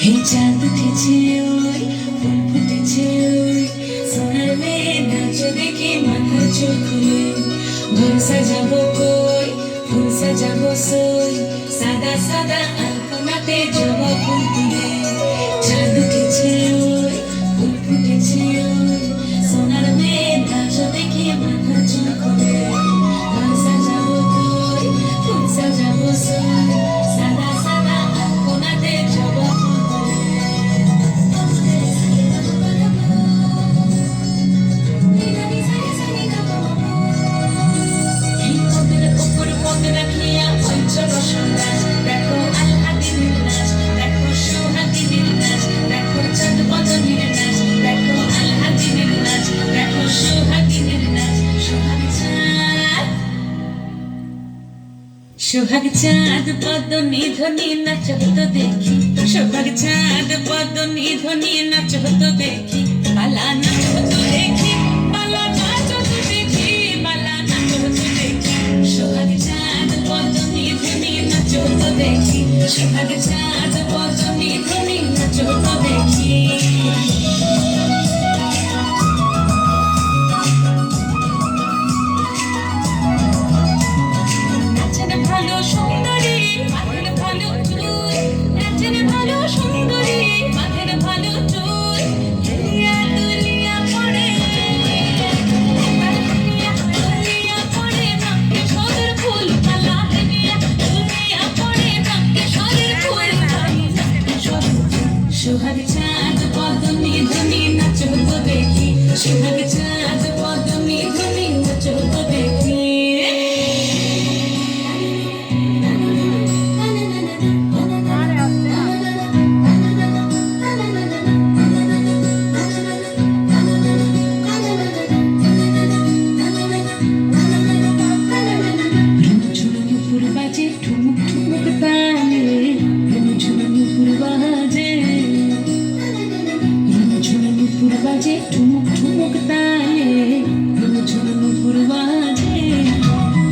এই চাঁদ উঠেছে ওই ফুল ফুটেছে ওই সোনার মেয়ে নাচ দেখে মাথা চুল খুলে ঘর সাজাবো কই ফুল সাজাবো সই সাদা সাদা আলপনাতে জবা ফুল তুলে চাঁদ উঠেছে ওই ফুল ফুটেছে ওই সোনার মেয়ে নাচ দেখে মাথা চুল খুলে ঘর সাজাবো কই ফুল সাজাবো সই সাদা সাদা আলপনাতে জবা ফুল সোহাগ চাঁদ পদ্ম নিধনি নাচ হতো দেখি সোহাগ চাঁদ পদ্ম নিধনি নাচ হতো দেখি বালা নাচ হতো দেখি বালা নাচ হতো দেখি বালা নাচ হতো দেখি সোহাগ চাঁদ পদ্ম নিধনি নাচ হতো দেখি সোহাগ চাঁদ পদ্ম নিধনি নাচ হতো দেখি ভালো সুন্দরী মাথের ভালো চুল নাচের ভালো সুন্দরী মাথের ভালো চুল দুলিয়া দুলিয়া পড়ে দুলিয়া পড়ে নাকে সদর ফুল মালা দুলিয়া দুলিয়া পড়ে নাকে সদর ফুল সোহাগ চাঁদ পদ্ম নিধনি নাচ হতো দেখি সোহাগ চাঁদ পদ্ম নিধনি নাচ হতো দেখি ঠুমুক ঠুমুক তালে ঝুমঝুম নুপুর বাজে ঝুমঝুম নুপুর বাজে ঠুমুক ঠুমুক তালে ঝুমঝুম নুপুর বাজে